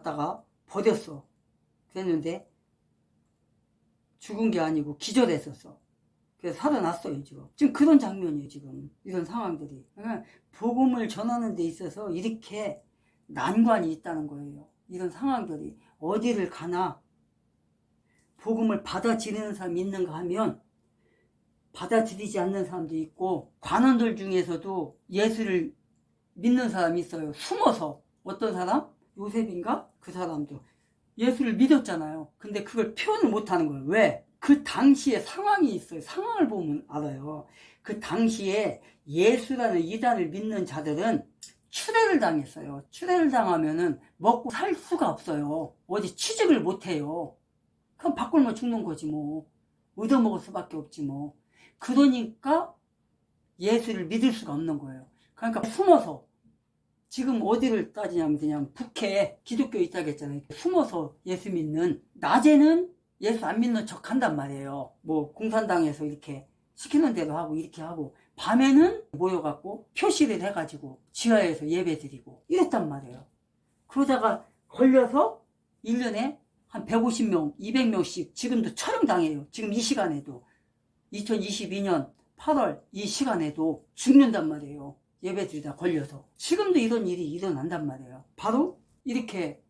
다가 버렸어. 그랬는데 죽은 게 아니고 기절했었어. 그래서 살아났어요. 지금 그런 장면이에요. 지금 이런 상황들이. 그러니까 복음을 전하는 데 있어서 이렇게 난관이 있다는 거예요. 이런 상황들이 어디를 가나 복음을 받아들이는 사람이 있는가 하면 받아들이지 않는 사람도 있고, 관원들 중에서도 예수를 믿는 사람이 있어요. 숨어서. 어떤 사람? 요셉인가? 그 사람도 예수를 믿었잖아요. 근데 그걸 표현을 못하는 거예요. 왜? 그 당시에 상황이 있어요. 상황을 보면 알아요. 그 당시에 예수라는 이단을 믿는 자들은 추례를 당했어요. 추례를 당하면은 먹고 살 수가 없어요. 어디 취직을 못해요. 그럼 밥 굶어 죽는 거지 뭐. 얻어먹을 수밖에 없지 뭐. 그러니까 예수를 믿을 수가 없는 거예요. 그러니까 숨어서, 지금 어디를 따지냐면 그냥 북해 기독교에 있다고 했잖아요. 숨어서 예수 믿는, 낮에는 예수 안 믿는 척 한단 말이에요. 뭐 공산당에서 이렇게 시키는 대로 하고 이렇게 하고, 밤에는 모여갖고 표시를 해가지고 지하에서 예배 드리고 이랬단 말이에요. 그러다가 걸려서 1년에 한 150명, 200명씩 지금도 처형당해요. 지금 이 시간에도 2022년 8월 이 시간에도 죽는단 말이에요. 예배드리다 걸려서. 지금도 이런 일이 일어난단 말이에요. 바로 이렇게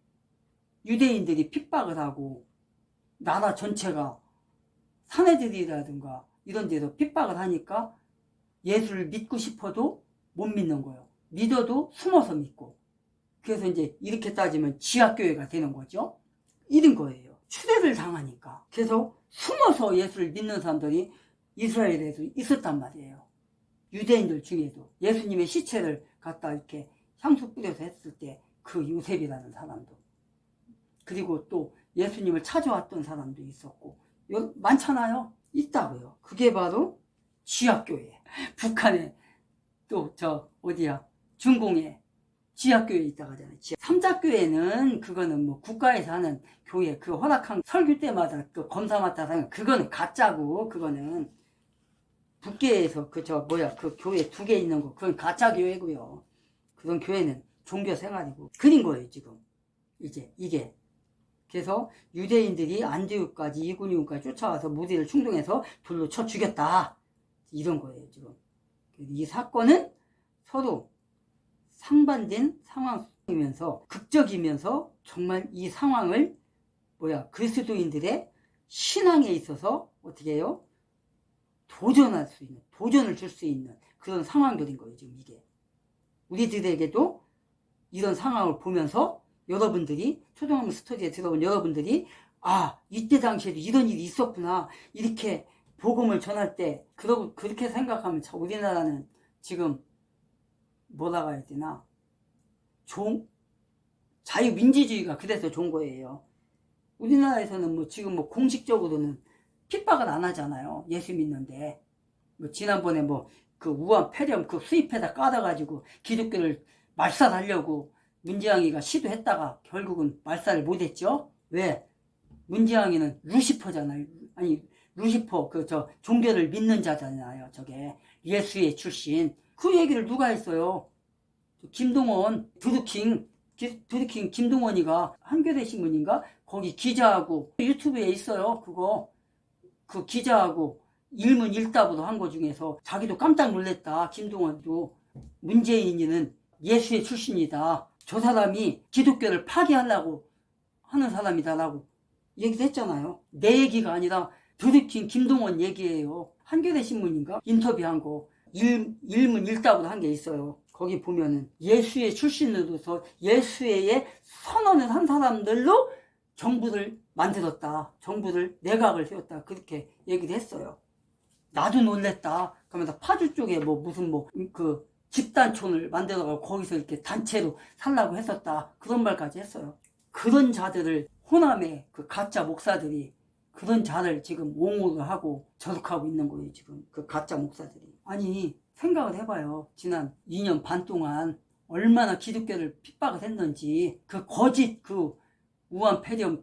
유대인들이 핍박을 하고 나라 전체가 사내들이라든가 이런 데서 핍박을 하니까 예수를 믿고 싶어도 못 믿는 거예요. 믿어도 숨어서 믿고. 그래서 이제 이렇게 따지면 지하교회가 되는 거죠. 이런 거예요. 추대를 당하니까. 그래서 숨어서 예수를 믿는 사람들이 이스라엘에도 있었단 말이에요. 유대인들 중에도 예수님의 시체를 갖다 이렇게 향수 뿌려서 했을 때 그 요셉이라는 사람도, 그리고 또 예수님을 찾아왔던 사람도 있었고 많잖아요. 있다고요. 그게 바로 지하교회. 북한에 또 어디야 중공에 지하교회 있다고 하잖아요. 삼자교회는 그거는 뭐 국가에서 하는 교회, 그 허락한 설교 때마다 그 검사 맡아서 하는, 그거는 가짜고, 그거는 북계에서 그 교회 2개 있는 거, 그건 가짜 교회고요. 그런 교회는 종교 생활이고. 그린 거예요 지금 이제 이게. 그래서 유대인들이 안디옥까지, 이구니온까지 쫓아와서 무리를 충동해서 돌로 쳐 죽였다, 이런 거예요 지금. 이 사건은 서로 상반된 상황이면서 극적이면서 정말 이 상황을 그리스도인들의 신앙에 있어서 어떻게 해요? 도전할 수 있는, 도전을 줄 수 있는 그런 상황들인 거예요 지금 이게. 우리들에게도 이런 상황을 보면서 여러분들이 초등학교 스터디에 들어온 여러분들이 이때 당시에도 이런 일이 있었구나, 이렇게 복음을 전할 때 그렇게 생각하면 참 우리나라는 지금 뭐라고 해야 되나, 자유민주주의가 그래서 좋은 거예요. 우리나라에서는 지금 공식적으로는 핍박을 안 하잖아요. 예수 믿는데. 지난번에 그 우한 폐렴 그 수입해다 깔아가지고 기독교를 말살하려고 문재왕이가 시도했다가 결국은 말살을 못했죠. 왜? 문재왕이는 루시퍼잖아요. 아니, 루시퍼 종교를 믿는 자잖아요. 저게 예수의 출신. 그 얘기를 누가 했어요? 김동원, 드루킹 김동원이가 한겨레 신문인가? 거기 기자하고 유튜브에 있어요. 그 기자하고 일문일답으로 한 거 중에서 자기도 깜짝 놀랐다. 김동원도 문재인이는 예수의 출신이다. 저 사람이 기독교를 파괴하려고 하는 사람이다라고 얘기를 했잖아요. 내 얘기가 아니라 드루킹 김동원 얘기예요. 한겨레 신문인가? 인터뷰한 거 일문일답으로 한 게 있어요. 거기 보면은 예수의 출신으로서 예수의 선언을 한 사람들로 정부를 만들었다. 정부를 내각을 세웠다. 그렇게 얘기를 했어요. 나도 놀랬다. 그러면서 파주 쪽에 무슨 집단촌을 만들어가지고 거기서 이렇게 단체로 살라고 했었다. 그런 말까지 했어요. 그런 자들을, 호남의 그 가짜 목사들이 그런 자를 지금 옹호를 하고 저격하고 있는 거예요. 지금 그 가짜 목사들이. 아니, 생각을 해봐요. 지난 2년 반 동안 얼마나 기독교를 핍박을 했는지. 그 거짓 우한 폐렴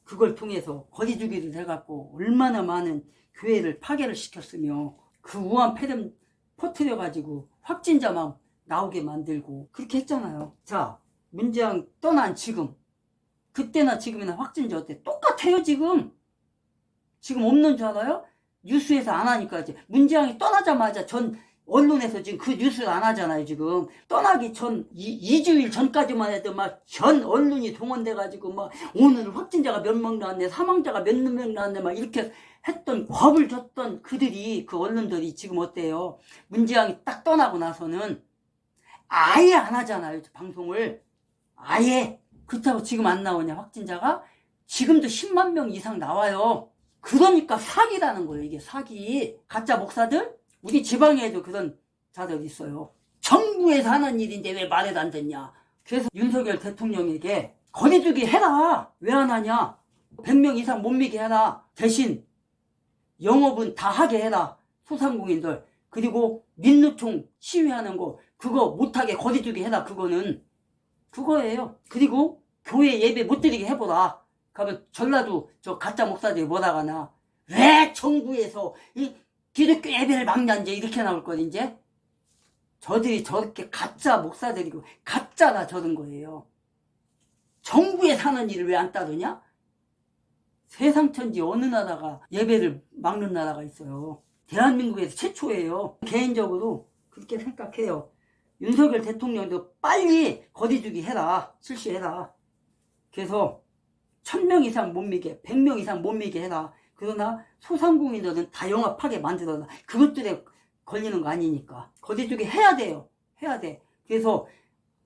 그걸 통해서 거짓 주기를 해갖고 얼마나 많은 교회를 파괴를 시켰으며, 그 우한 폐렴 퍼뜨려가지고 확진자만 나오게 만들고 그렇게 했잖아요. 자, 문재왕 떠난 지금 그때나 지금이나 확진자 어때? 똑같아요 지금. 지금 없는 줄 알아요? 뉴스에서 안 하니까 이제 문재양이 떠나자마자 전 언론에서 지금 그 뉴스를 안 하잖아요 지금. 떠나기 전 2주일 전까지만 해도 막 전 언론이 동원돼가지고 막 오늘 확진자가 몇 명 나왔네, 사망자가 몇 명 나왔네 막 이렇게 했던, 겁을 줬던 그들이, 그 언론들이 지금 어때요? 문재양이 딱 떠나고 나서는 아예 안 하잖아요 방송을. 아예. 그렇다고 지금 안 나오냐 확진자가? 지금도 10만 명 이상 나와요. 그러니까 사기라는 거예요 이게. 사기. 가짜 목사들? 우리 지방에도 그런 자들 있어요. 정부에서 하는 일인데 왜 말해도 안 듣냐. 그래서 윤석열 대통령에게 거리두기 해라. 왜 안 하냐. 100명 이상 못 미게 해라. 대신 영업은 다 하게 해라. 소상공인들. 그리고 민노총 시위하는 거 그거 못하게 거리두기 해라. 그거는 그거예요. 그리고 교회 예배 못 드리게 해보라. 그러면 전라도 저 가짜 목사들이 뭐라 하나. 왜 정부에서 이 기독교 예배를 막냐 이제 이렇게 나올 거 이제. 저들이 저렇게 가짜 목사들이고 가짜나 저런 거예요. 정부에 사는 일을 왜 안 따르냐? 세상 천지 어느 나라가 예배를 막는 나라가 있어요. 대한민국에서 최초예요. 개인적으로 그렇게 생각해요. 윤석열 대통령도 빨리 거리두기 해라. 실시해라. 그래서 1000명 이상 못 미게, 100명 이상 못 미게 해라. 그러나 소상공인들은 다 영업하게 만들어라. 그것들에 걸리는 거 아니니까. 거리두기 해야 돼요. 해야 돼. 그래서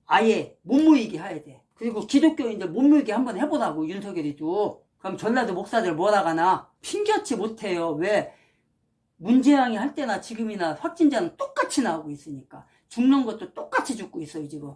아예 못 모이게 해야 돼. 그리고 기독교인들 못 모이게 한번 해보라고 윤석열이도. 그럼 전라도 목사들 뭐라 가나? 핑계치 못해요. 왜? 문재양이 할 때나 지금이나 확진자는 똑같이 나오고 있으니까. 죽는 것도 똑같이 죽고 있어요 지금.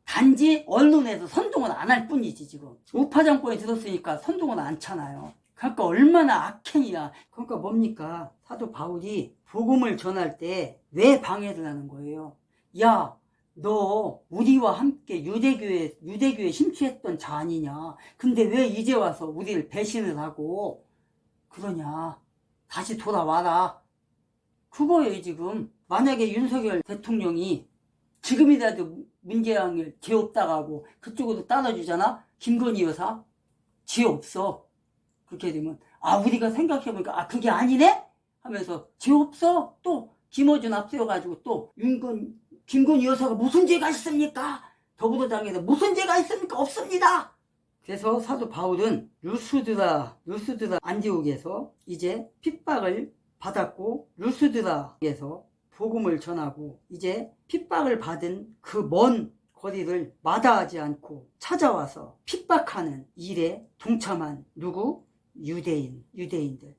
단지 언론에서 선동을 안 할 뿐이지 지금. 우파 정권이 들었으니까 선동을 안 차나요. 그러니까 얼마나 악행이야. 그러니까 뭡니까? 사도 바울이 복음을 전할 때 왜 방해를 하는 거예요? 야, 너 우리와 함께 유대교에 심취했던 자 아니냐. 근데 왜 이제 와서 우리를 배신을 하고 그러냐. 다시 돌아와라. 그거예요 지금. 만약에 윤석열 대통령이 지금이라도 문재양을 죄 없다고 하고 그쪽으로 따라주잖아. 김건희 여사 죄 없어. 그렇게 되면 아 우리가 생각해보니까 아 그게 아니네? 하면서 죄 없어. 또 김어준 앞세워가지고 또 김건희 여사가 무슨 죄가 있습니까? 더불어당에서 무슨 죄가 있습니까? 없습니다. 그래서 사도 바울은 루스드라 안디옥에서 이제 핍박을 받았고 루스드라에서 복음을 전하고 이제 핍박을 받은 그 먼 거리를 마다하지 않고 찾아와서 핍박하는 일에 동참한 누구? 유대인들.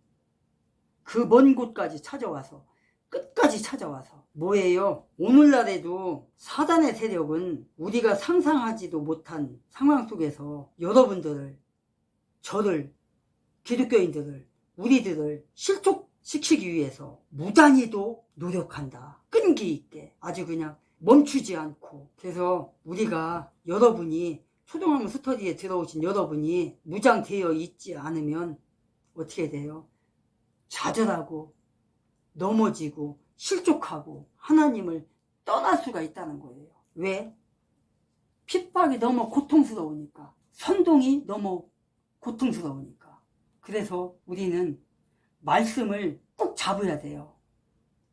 그 먼 곳까지 찾아와서 끝까지 찾아와서 뭐예요? 오늘날에도 사단의 세력은 우리가 상상하지도 못한 상황 속에서 여러분들을, 저를, 기독교인들을, 우리들을 실족시키기 위해서 무단히도 노력한다. 끈기 있게 아주 그냥 멈추지 않고. 그래서 우리가 여러분이 초등학교 스터디에 들어오신 여러분이 무장되어 있지 않으면 어떻게 돼요? 좌절하고 넘어지고 실족하고 하나님을 떠날 수가 있다는 거예요. 왜? 핍박이 너무 고통스러우니까. 선동이 너무 고통스러우니까. 그래서 우리는 말씀을 꼭 잡아야 돼요.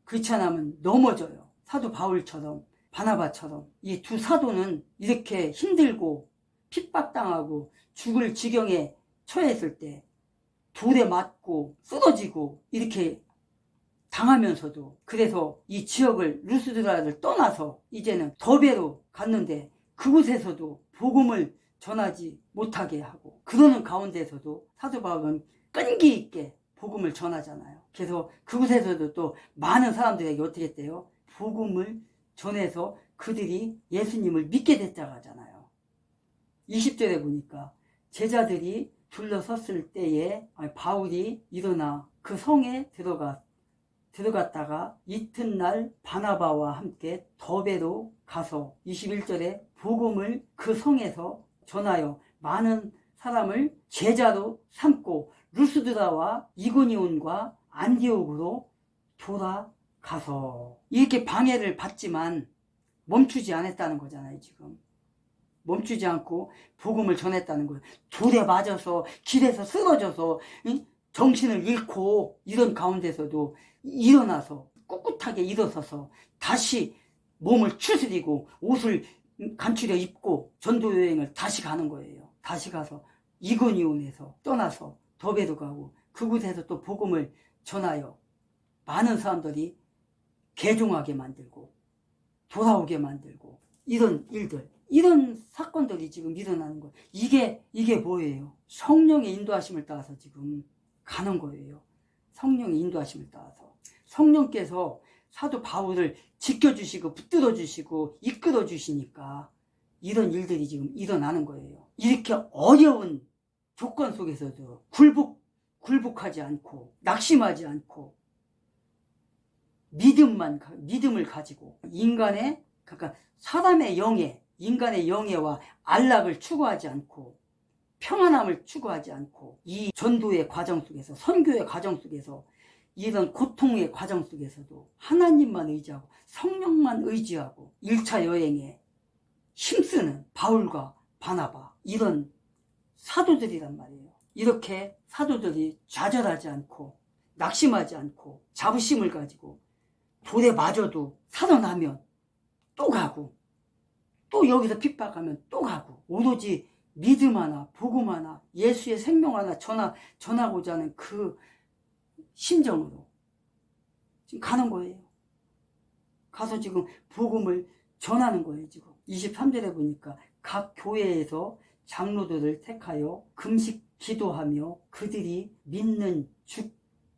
그렇지 않으면 넘어져요. 사도 바울처럼 바나바처럼. 이 두 사도는 이렇게 힘들고 핍박당하고 죽을 지경에 처했을 때 돌에 맞고 쓰러지고 이렇게 당하면서도 그래서 이 지역을 루스드라를 떠나서 이제는 더베로 갔는데 그곳에서도 복음을 전하지 못하게 하고 그러는 가운데서도 사도 바울은 끈기 있게 복음을 전하잖아요. 그래서 그곳에서도 또 많은 사람들에게 어떻게 했대요? 복음을 전해서 그들이 예수님을 믿게 됐다고 하잖아요. 20절에 보니까 제자들이 둘러섰을 때에 바울이 일어나 그 성에 들어갔다가 이튿날 바나바와 함께 더베로 가서 21절에 복음을 그 성에서 전하여 많은 사람을 제자로 삼고 루스드라와 이고니온과 안디옥으로 돌아가서 이렇게 방해를 받지만 멈추지 않았다는 거잖아요. 지금 멈추지 않고 복음을 전했다는 거예요. 돌에 맞아서 길에서 쓰러져서 정신을 잃고 이런 가운데서도 일어나서 꿋꿋하게 일어서서 다시 몸을 추스리고 옷을 감추려 입고 전도 여행을 다시 가는 거예요. 다시 가서 이고니온에서 떠나서 더베로 가고 그곳에서 또 복음을 전하여 많은 사람들이 개종하게 만들고 돌아오게 만들고 이런 일들, 이런 사건들이 지금 일어나는 거예요. 이게 뭐예요? 성령의 인도하심을 따라서 지금 가는 거예요. 성령의 인도하심을 따라서. 성령께서 사도 바울을 지켜주시고 붙들어주시고 이끌어주시니까 이런 일들이 지금 일어나는 거예요. 이렇게 어려운 조건 속에서도 굴복하지 않고 낙심하지 않고 믿음을 가지고 그러니까 사람의 영예, 인간의 영예와 안락을 추구하지 않고 평안함을 추구하지 않고 이 전도의 과정 속에서 선교의 과정 속에서 이런 고통의 과정 속에서도 하나님만 의지하고 성령만 의지하고 1차 여행에 힘쓰는 바울과 바나바 이런 사도들이란 말이에요. 이렇게 사도들이 좌절하지 않고 낙심하지 않고 자부심을 가지고 돌에 맞아도 살아나면 또 가고 또 여기서 핍박하면 또 가고 오로지 믿음 하나 복음 하나 예수의 생명 하나 전하고자 하는 그 심정으로 지금 가는 거예요. 가서 지금 복음을 전하는 거예요. 지금 23절에 보니까 각 교회에서 장로들을 택하여 금식 기도하며 그들이 믿는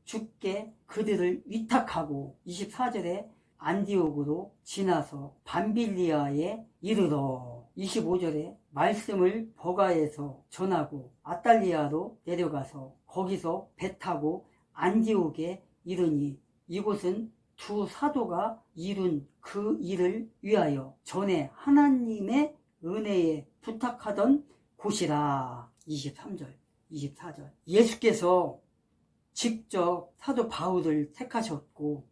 주께 그들을 위탁하고 24절에 안디옥으로 지나서 밤빌리아에 이르러 25절에 말씀을 버가에서 전하고 아달리아로 내려가서 거기서 배 타고 안디옥에 이르니 이곳은 두 사도가 이룬 그 일을 위하여 전에 하나님의 은혜에 부탁하던 곳이라. 23절 24절 예수께서 직접 사도 바울을 택하셨고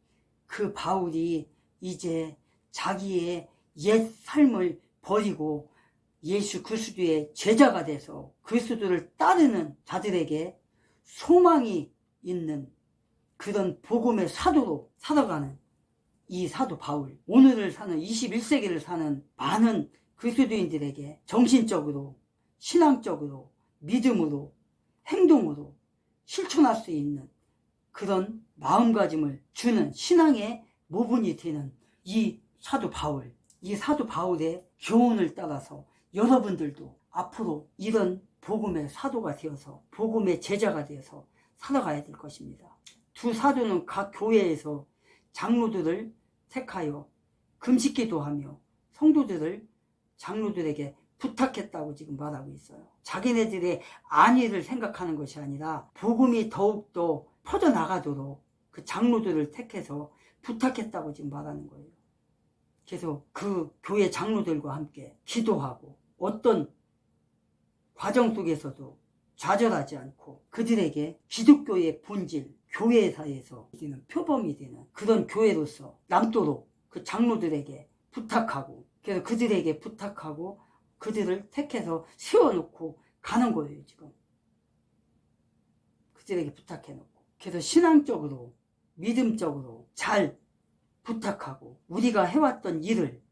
그 바울이 이제 자기의 옛 삶을 버리고 예수 그리스도의 제자가 돼서 그리스도를 따르는 자들에게 소망이 있는 그런 복음의 사도로 살아가는 이 사도 바울, 오늘을 사는 21세기를 사는 많은 그리스도인들에게 정신적으로 신앙적으로 믿음으로 행동으로 실천할 수 있는 그런 마음가짐을 주는 신앙의 모분이 되는 이 사도 바울, 이 사도 바울의 교훈을 따라서 여러분들도 앞으로 이런 복음의 사도가 되어서 복음의 제자가 되어서 살아가야 될 것입니다. 두 사도는 각 교회에서 장로들을 택하여 금식기도 하며 성도들을 장로들에게 부탁했다고 지금 말하고 있어요. 자기네들의 안위를 생각하는 것이 아니라 복음이 더욱더 퍼져나가도록 그 장로들을 택해서 부탁했다고 지금 말하는 거예요. 그래서 그 교회 장로들과 함께 기도하고 어떤 과정 속에서도 좌절하지 않고 그들에게 기독교의 본질, 교회사에서 표범이 되는 그런 교회로서 남도록 그 장로들에게 부탁하고 그래서 그들에게 부탁하고 그들을 택해서 세워놓고 가는 거예요. 지금 그들에게 부탁해놓고 그래서 신앙적으로 믿음적으로 잘 부탁하고 우리가 해왔던 일을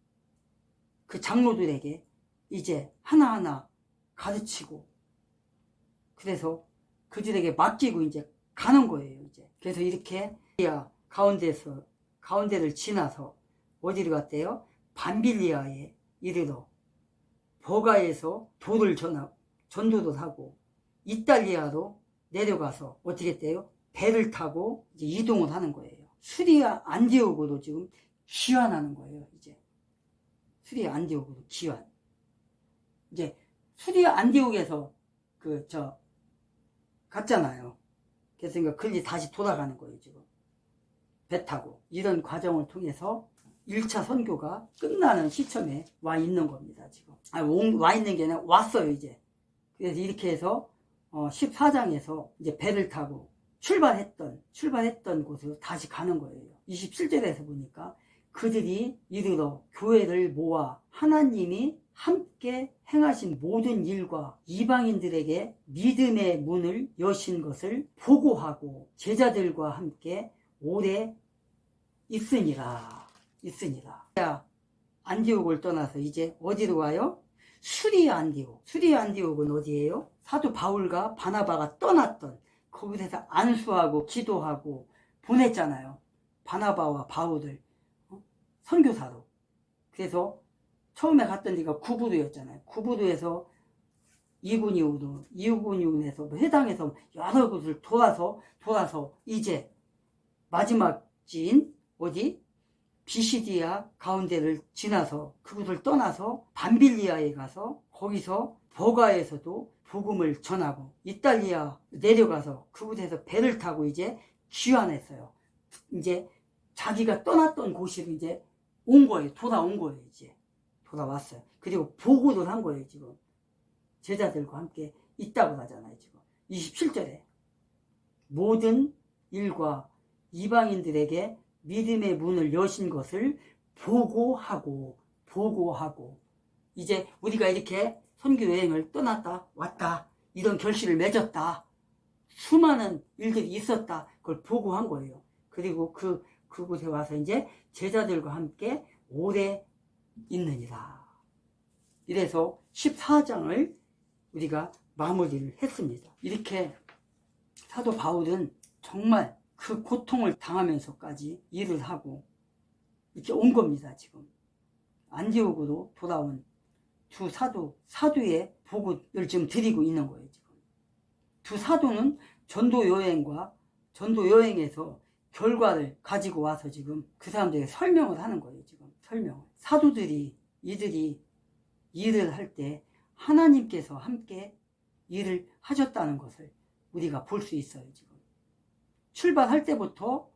그 장로들에게 이제 하나하나 가르치고 그래서 그들에게 맡기고 이제 가는 거예요. 이제 그래서 이렇게 가운데를 지나서 어디로 갔대요? 밤빌리아에 이르러 버가에서 전도를 하고 이탈리아로 내려가서 어떻게 했대요? 배를 타고 이제 이동을 하는 거예요. 수리아 안디옥으로 지금 귀환하는 거예요. 이제 수리아 안디옥으로 귀환. 이제 수리아 안디옥에서 갔잖아요. 그래서 글리 다시 돌아가는 거예요. 지금 배 타고 이런 과정을 통해서 1차 선교가 끝나는 시점에 와 있는 겁니다. 지금 와 있는 게 아니라 왔어요. 이제 그래서 이렇게 해서 14장에서 이제 배를 타고 출발했던 곳으로 다시 가는 거예요. 27절에서 보니까 그들이 이르러 교회를 모아 하나님이 함께 행하신 모든 일과 이방인들에게 믿음의 문을 여신 것을 보고하고 제자들과 함께 오래 있으니라. 안디옥을 떠나서 이제 어디로 가요? 수리아 안디옥. 수리아 안디옥은 어디예요? 사도 바울과 바나바가 떠났던 거기서 안수하고 기도하고 보냈잖아요. 바나바와 바울을 선교사로. 그래서 처음에 갔던 데가 구부도였잖아요. 구부도에서 이구니온에서 회당에서 여러 곳을 돌아서 이제 마지막 지인 어디? 비시디아 가운데를 지나서 그곳을 떠나서 밤빌리아에 가서 거기서 버가에서도 복음을 전하고 이탈리아 내려가서 그곳에서 배를 타고 이제 귀환했어요. 이제 자기가 떠났던 곳으로 이제 온 거예요. 돌아온 거예요. 이제 돌아왔어요. 그리고 보고를 한 거예요. 지금 제자들과 함께 있다고 하잖아요. 지금 27절에 모든 일과 이방인들에게 믿음의 문을 여신 것을 보고하고 이제 우리가 이렇게 선교 여행을 떠났다 왔다 이런 결실을 맺었다 수많은 일들이 있었다 그걸 보고한 거예요. 그리고 그곳에 와서 이제 제자들과 함께 오래 있느니라. 이래서 14장을 우리가 마무리를 했습니다. 이렇게 사도 바울은 정말 그 고통을 당하면서까지 일을 하고 이렇게 온 겁니다. 지금 안디옥으로 돌아온 두 사도의 보고를 지금 드리고 있는 거예요. 지금 두 사도는 전도 여행에서 결과를 가지고 와서 지금 그 사람들에게 설명을 하는 거예요. 지금 설명을. 사도들이 이들이 일을 할 때 하나님께서 함께 일을 하셨다는 것을 우리가 볼 수 있어요. 지금 출발할 때부터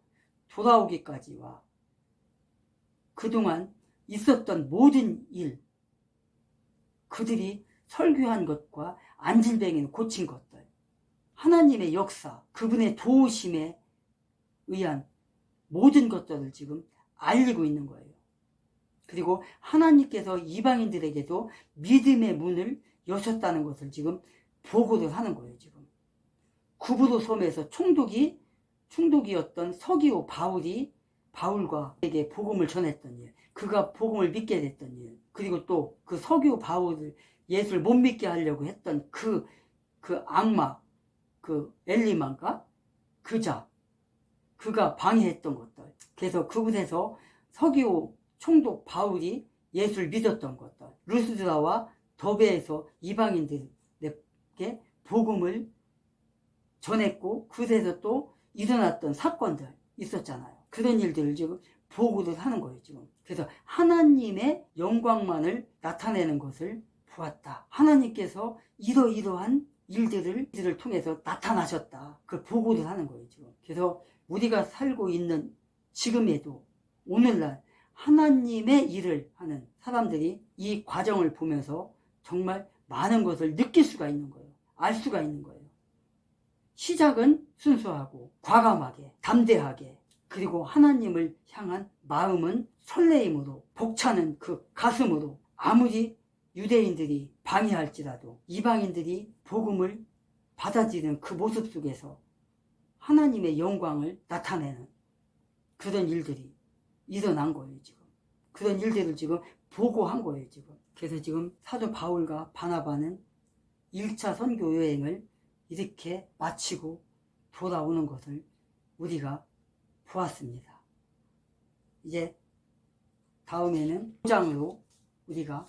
돌아오기까지와 그동안 있었던 모든 일, 그들이 설교한 것과 안질뱅이는 고친 것들, 하나님의 역사, 그분의 도우심에 의한 모든 것들을 지금 알리고 있는 거예요. 그리고 하나님께서 이방인들에게도 믿음의 문을 여셨다는 것을 지금 보고를 하는 거예요. 지금 구브로 섬에서 충독이었던 서기오 바울과 에게 복음을 전했던 일, 그가 복음을 믿게 됐던 일, 그리고 또 그 서기오 바울을 예수를 못 믿게 하려고 했던 그 악마, 그 엘리만가 그가 방해했던 것들. 그래서 그곳에서 서기오 총독 바울이 예수를 믿었던 것들, 루스드라와 더베에서 이방인들에게 복음을 전했고 그곳에서 또 일어났던 사건들 있었잖아요. 그런 일들을 지금 보고를 하는 거예요. 지금 그래서 하나님의 영광만을 나타내는 것을 보았다. 하나님께서 이러이러한 일들을 통해서 나타나셨다. 그걸 보고를 하는 거예요. 지금 그래서 우리가 살고 있는 지금에도 오늘날 하나님의 일을 하는 사람들이 이 과정을 보면서 정말 많은 것을 느낄 수가 있는 거예요. 알 수가 있는 거예요. 시작은 순수하고 과감하게 담대하게, 그리고 하나님을 향한 마음은 설레임으로 벅차는 그 가슴으로, 아무리 유대인들이 방해할지라도 이방인들이 복음을 받아들이는 그 모습 속에서 하나님의 영광을 나타내는 그런 일들이 일어난 거예요. 지금 그런 일들을 지금 보고한 거예요. 지금 그래서 지금 사도 바울과 바나바는 1차 선교 여행을 이렇게 마치고 돌아오는 것을 우리가 보았습니다. 이제 다음에는 5장으로 우리가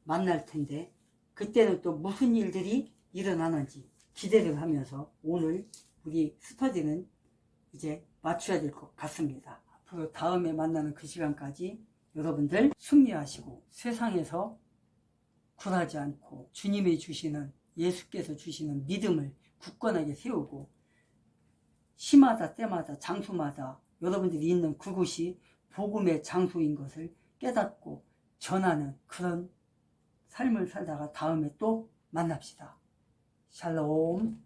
만날 텐데 그때는 또 무슨 일들이 일어나는지 기대를 하면서 오늘 우리 스터디는 이제 맞춰야 될 것 같습니다. 앞으로 다음에 만나는 그 시간까지 여러분들 승리하시고 세상에서 굴하지 않고 주님이 주시는, 예수께서 주시는 믿음을 굳건하게 세우고 시마다 때마다 장소마다 여러분들이 있는 그곳이 복음의 장소인 것을 깨닫고 전하는 그런 삶을 살다가 다음에 또 만납시다. 샬롬.